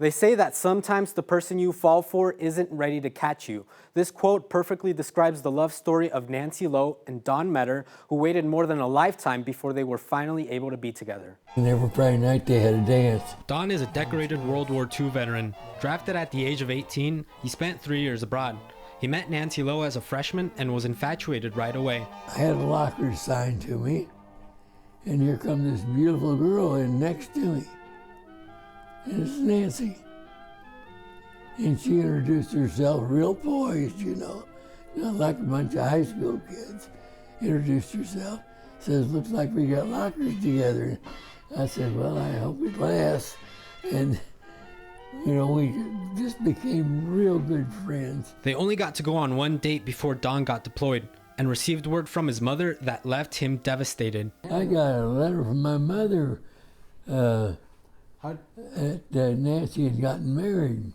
They say that sometimes the person you fall for isn't ready to catch you. This quote perfectly describes the love story of Nancy Lowe and Don Metter, who waited more than a lifetime before they were finally able to be together. And every Friday night they had a dance. Don is a decorated World War II veteran. Drafted at the age of 18, he spent 3 years abroad. He met Nancy Lowe as a freshman and was infatuated right away. I had a locker signed to me, and here comes this beautiful girl in next to me. And it's Nancy. And she introduced herself real poised, you know, not like a bunch of high school kids. Introduced herself, says, looks like we got lockers together. I said, well, I hope it lasts. And, you know, we just became real good friends. They only got to go on one date before Don got deployed and received word from his mother that left him devastated. I got a letter from my mother that Nancy had gotten married.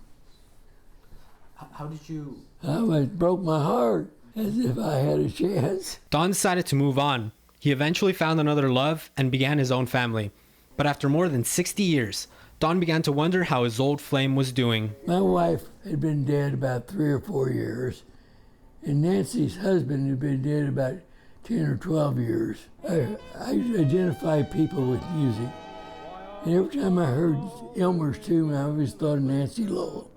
How did you? It broke my heart, as if I had a chance. Don decided to move on. He eventually found another love and began his own family. But after more than 60 years, Don began to wonder how his old flame was doing. My wife had been dead about 3 or 4 years, and Nancy's husband had been dead about 10 or 12 years. I identify people with music. And every time I heard Elmer's tune, I always thought of Nancy Lowe.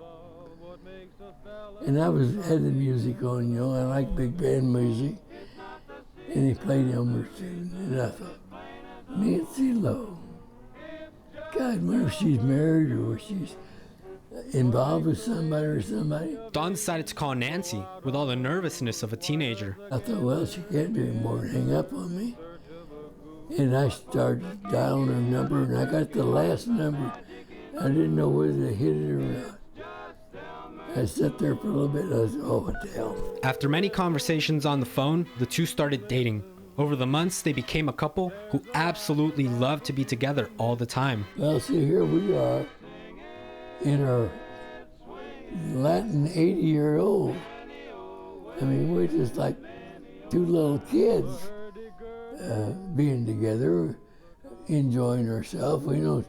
And had the music on, you know, I like big band music. And he played Elmer's tune, and I thought, Nancy Lowe. God, wonder if she's married or if she's involved with somebody or somebody. Don decided to call Nancy with all the nervousness of a teenager. I thought, well, she can't do any more than hang up on me. And I started dialing her number, and I got the last number. I didn't know whether to hit it or not. I sat there for a little bit, and I said, oh, what the hell. After many conversations on the phone, the two started dating. Over the months, they became a couple who absolutely loved to be together all the time. Well, see, here we are in our Latin 80-year-old. I mean, we're just like two little kids being together, enjoying ourselves. We don't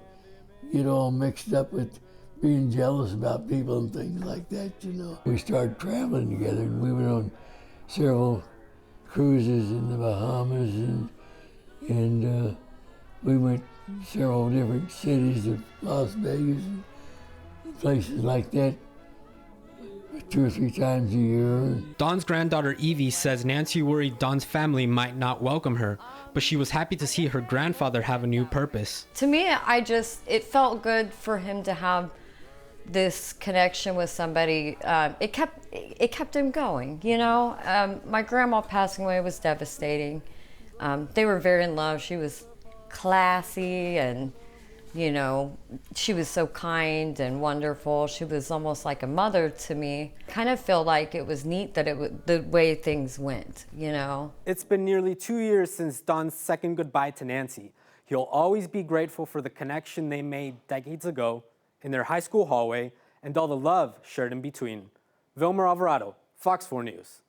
get all mixed up with being jealous about people and things like that, you know. We started traveling together, and we went on several cruises in the Bahamas, and we went several different cities of Las Vegas and places like that 2 or 3 times a year. Don's granddaughter Evie says Nancy worried Don's family might not welcome her, but she was happy to see her grandfather have a new purpose. To me, it felt good for him to have this connection with somebody. It kept him going, you know. My grandma passing away was devastating. They were very in love. She was classy, and you know, she was so kind and wonderful. She was almost like a mother to me. Kind of feel like it was neat that the way things went, you know. It's been nearly 2 years since Don's second goodbye to Nancy. He'll always be grateful for the connection they made decades ago in their high school hallway and all the love shared in between. Vilmer Alvarado, Fox 4 News.